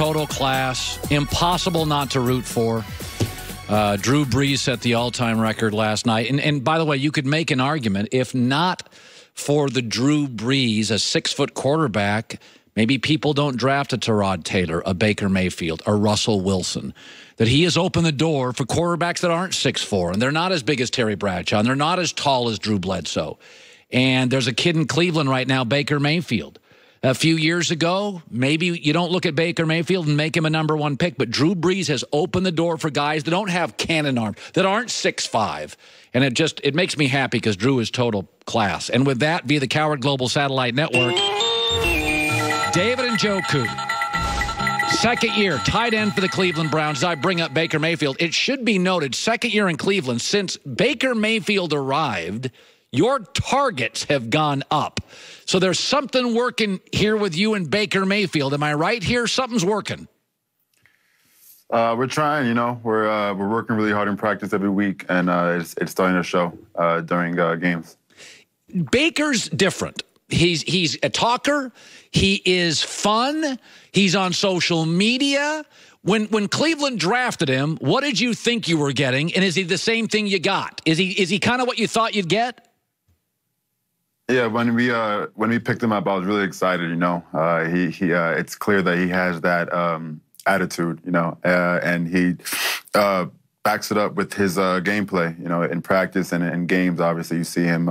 total class. Impossible not to root for. Drew Brees set the all-time record last night. And by the way, you could make an argument, if not for the Drew Brees, a 6-foot quarterback, maybe people don't draft a Tyrod Taylor, a Baker Mayfield, a Russell Wilson, that he has opened the door for quarterbacks that aren't 6'4", and they're not as big as Terry Bradshaw, and they're not as tall as Drew Bledsoe. And there's a kid in Cleveland right now, Baker Mayfield. A few years ago, maybe you don't look at Baker Mayfield and make him a #1 pick, but Drew Brees has opened the door for guys that don't have cannon arms, that aren't 6'5". And it makes me happy because Drew is total class. And with that, via the Cowherd Global Satellite Network, David Njoku, second year, tight end for the Cleveland Browns. As I bring up Baker Mayfield, it should be noted, second year in Cleveland, since Baker Mayfield arrived, your targets have gone up. So there's something working here with you and Baker Mayfield. Am I right here? Something's working. We're trying, we're working really hard in practice every week, and it's starting to show during games. Baker's different. He's a talker. He is fun. He's on social media. When Cleveland drafted him, what did you think you were getting? And is he the same thing you got? Is he kind of what you thought you'd get? Yeah, when we picked him up, I was really excited. It's clear that he has that attitude, and he backs it up with his gameplay. In practice and in games, obviously you see him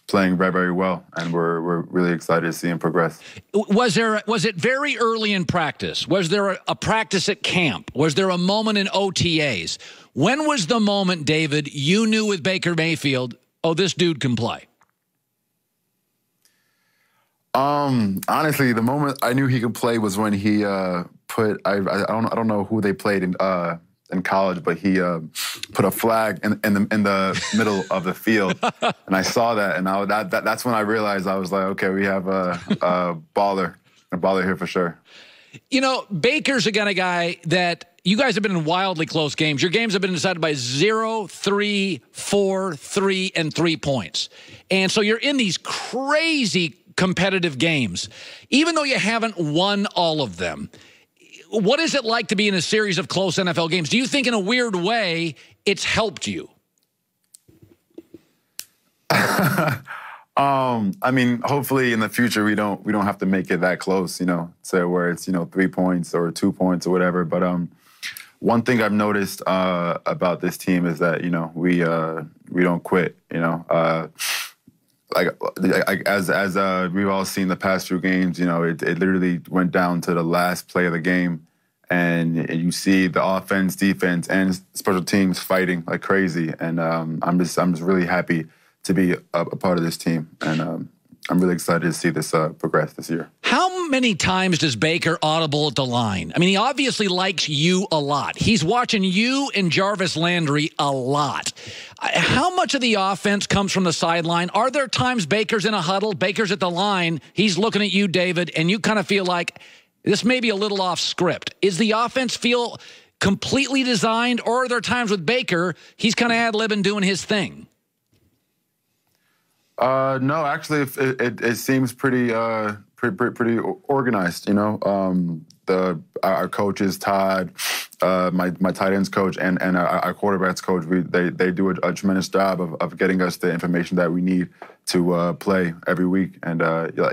playing very, very well, and we're really excited to see him progress. Was it very early in practice? Was there a practice at camp? Was there a moment in OTAs? When was the moment, David, you knew with Baker Mayfield, oh, this dude can play? Honestly, the moment I knew he could play was when he I don't know who they played in college, but he put a flag in the middle of the field, and I saw that, and that's when I realized, I was like, okay, we have a baller here for sure. Baker's the kind of guy that you guys have been in wildly close games. Your games have been decided by 0, 3, 4, 3, and 3 points, and so you're in these crazy competitive games, even though you haven't won all of them. What is it like to be in a series of close NFL games? Do you think in a weird way it's helped you? I mean, hopefully in the future we don't have to make it that close, to where it's 3 points or 2 points or whatever. But one thing I've noticed about this team is that we don't quit. As we've all seen the past few games, it literally went down to the last play of the game, and you see the offense, defense, and special teams fighting like crazy. And I'm just really happy to be a part of this team, and I'm really excited to see this progress this year. How many times does Baker audible at the line? I mean, he obviously likes you a lot. He's watching you and Jarvis Landry a lot. How much of the offense comes from the sideline? Are there times Baker's in a huddle, Baker's at the line, he's looking at you, David, and you kind of feel like this may be a little off script? Is the offense feel completely designed, or are there times with Baker, he's kind of ad-libbing doing his thing? No, actually, it seems pretty organized. Our coaches, Todd, my tight ends coach, and our quarterbacks coach, they do a tremendous job of getting us the information that we need to play every week. And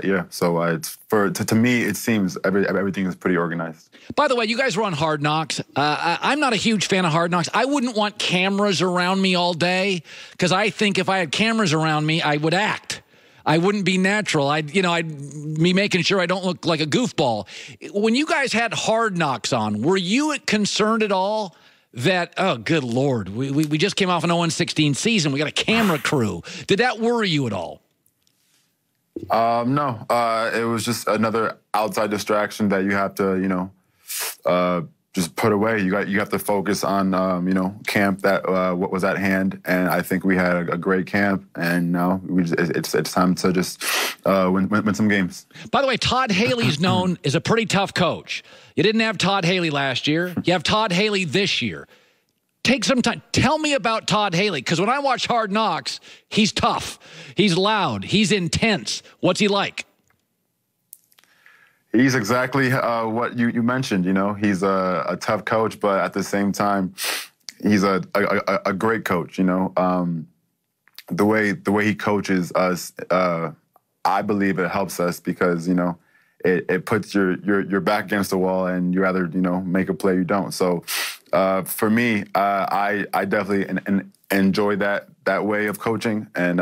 yeah, so to me, it seems everything is pretty organized. By the way, you guys were on Hard Knocks. I'm not a huge fan of Hard Knocks. I wouldn't want cameras around me all day, because I think if I had cameras around me, I would act. I wouldn't be natural. I'd be making sure I don't look like a goofball. When you guys had Hard Knocks on, were you concerned at all that, oh, good Lord, we just came off an 0-16 season. We got a camera crew. Did that worry you at all? No. It was just another outside distraction that you have to, just put away. You have to focus on, camp that what was at hand, and I think we had a great camp, and now it's time to just win some games. By the way, Todd Haley's known as a pretty tough coach. You didn't have Todd Haley last year. You have Todd Haley this year. Take some time. Tell me about Todd Haley, because when I watch Hard Knocks, he's tough. He's loud. He's intense. What's he like? He's exactly what you mentioned. You know, he's a tough coach, but at the same time, he's a great coach. You know, the way he coaches us, I believe it helps us because, you know, it puts your back against the wall and you either, you know, make a play or you don't. So for me, I definitely enjoy that way of coaching, and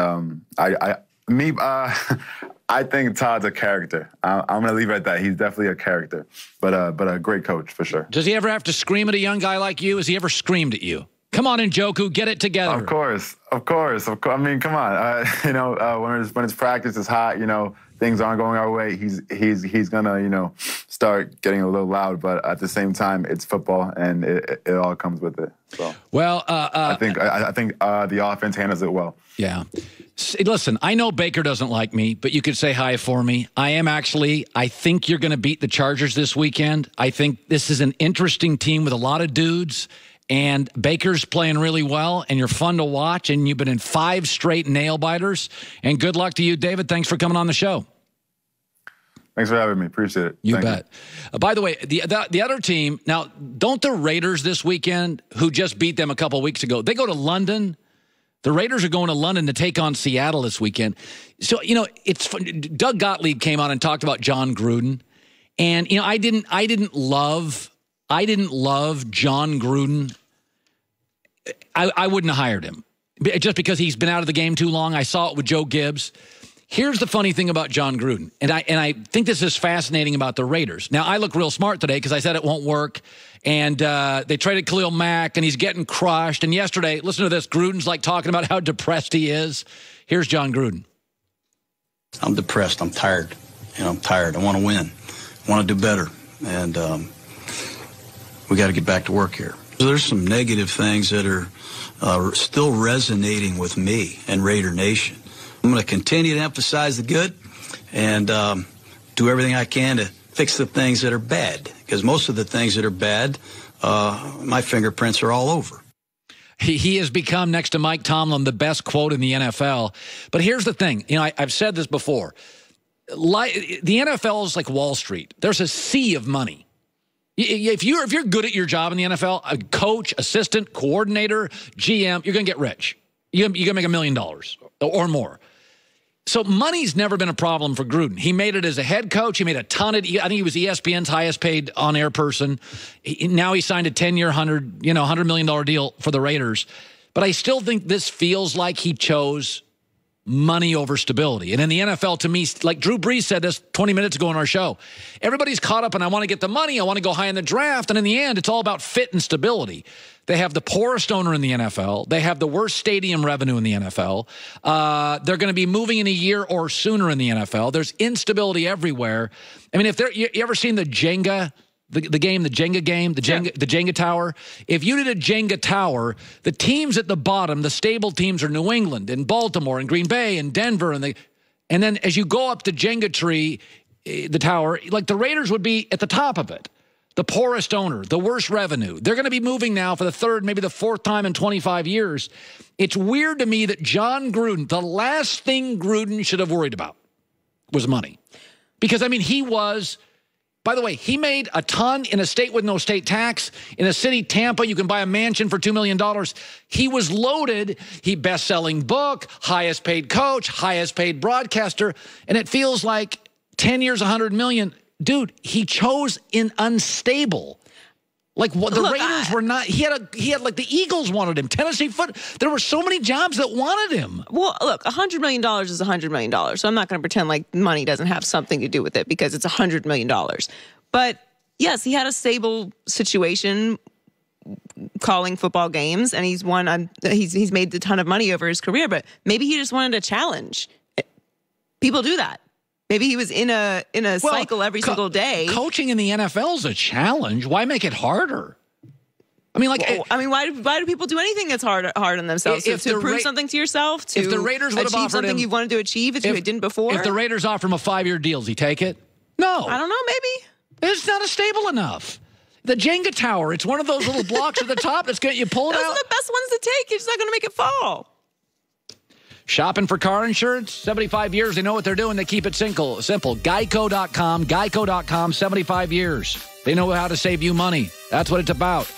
I think Todd's a character. I'm going to leave it at that. He's definitely a character, but a great coach for sure. Does he ever have to scream at a young guy like you? Has he ever screamed at you? Come on, Njoku, get it together. Of course. I mean, come on. You know, when it's practice, it's hot. You know, things aren't going our way. He's gonna, you know, start getting a little loud. But at the same time, it's football, and it all comes with it. So, well, I think the offense handles it well. Yeah. Listen, I know Baker doesn't like me, but you could say hi for me. I think you're going to beat the Chargers this weekend. I think this is an interesting team with a lot of dudes, and Baker's playing really well, and you're fun to watch, and you've been in 5 straight nail-biters. And good luck to you, David. Thanks for coming on the show. Thanks for having me. Appreciate it. You bet. By the way, the other team, now, don't the Raiders this weekend, who just beat them a couple weeks ago, they go to London? The Raiders are going to London to take on Seattle this weekend. So, you know, it's fun. Doug Gottlieb came on and talked about John Gruden. And, you know, I didn't love John Gruden. I wouldn't have hired him just because he's been out of the game too long. I saw it with Joe Gibbs. Here's the funny thing about John Gruden, and I think this is fascinating about the Raiders. Now, I look real smart today because I said it won't work, and they traded Khalil Mack, and he's getting crushed. And yesterday, listen to this, Gruden's like talking about how depressed he is. Here's John Gruden. I'm depressed. I'm tired. You know, I'm tired. I want to win. I want to do better, and we got to get back to work here. There's some negative things that are still resonating with me and Raider Nation. I'm going to continue to emphasize the good and do everything I can to fix the things that are bad, because most of the things that are bad, my fingerprints are all over. He has become, next to Mike Tomlin, the best quote in the NFL. But here's the thing. You know, I've said this before. The NFL is like Wall Street. There's a sea of money. If you're good at your job in the NFL, a coach, assistant, coordinator, GM, you're going to get rich. You're going to make $1 million or more. So money's never been a problem for Gruden. He made it as a head coach. He made a ton of, I think he was ESPN's highest paid on-air person. Now he signed a 10-year, $100 million deal for the Raiders. But I still think this feels like he chose money over stability. And in the NFL, to me, like Drew Brees said this 20 minutes ago on our show, everybody's caught up and I want to get the money. I want to go high in the draft. And in the end, it's all about fit and stability. They have the poorest owner in the NFL. They have the worst stadium revenue in the NFL. They're going to be moving in a year or sooner in the NFL. There's instability everywhere. I mean, you ever seen the Jenga the Jenga tower? If you did a Jenga tower, the teams at the bottom, the stable teams, are New England and Baltimore and Green Bay and Denver, and then as you go up the Jenga tree, the tower, like the Raiders would be at the top of it. The poorest owner, the worst revenue. They're going to be moving now for the third, maybe the fourth time in 25 years. It's weird to me that John Gruden, the last thing Gruden should have worried about was money. Because, I mean, by the way, he made a ton in a state with no state tax. In a city, Tampa, you can buy a mansion for $2 million. He was loaded. He best-selling book, highest paid coach, highest paid broadcaster. And it feels like 10 years, $100 million. Dude, he chose in unstable. Like what the Raiders were not. He had like the Eagles wanted him. Tennessee there were so many jobs that wanted him. Well, look, $100 million is $100 million. So I'm not going to pretend like money doesn't have something to do with it because it's $100 million. But yes, he had a stable situation calling football games, and he's won. He's made a ton of money over his career. But maybe he just wanted a challenge. People do that. Maybe he was in a cycle every single day. Coaching in the NFL is a challenge. Why make it harder? I mean, why do people do anything that's hard on themselves? To prove something to yourself, to if the Raiders would have achieve offered something you wanted to achieve if you didn't before? If the Raiders offer him a 5-year deal, does he take it? No. I don't know, maybe. It's not stable enough. The Jenga tower, it's one of those little blocks at the top that's going to, you pull it out. Those are the best ones to take. You're just not going to make it fall. Shopping for car insurance? 75 years. They know what they're doing. They keep it simple. Geico.com. Geico.com. 75 years. They know how to save you money. That's what it's about.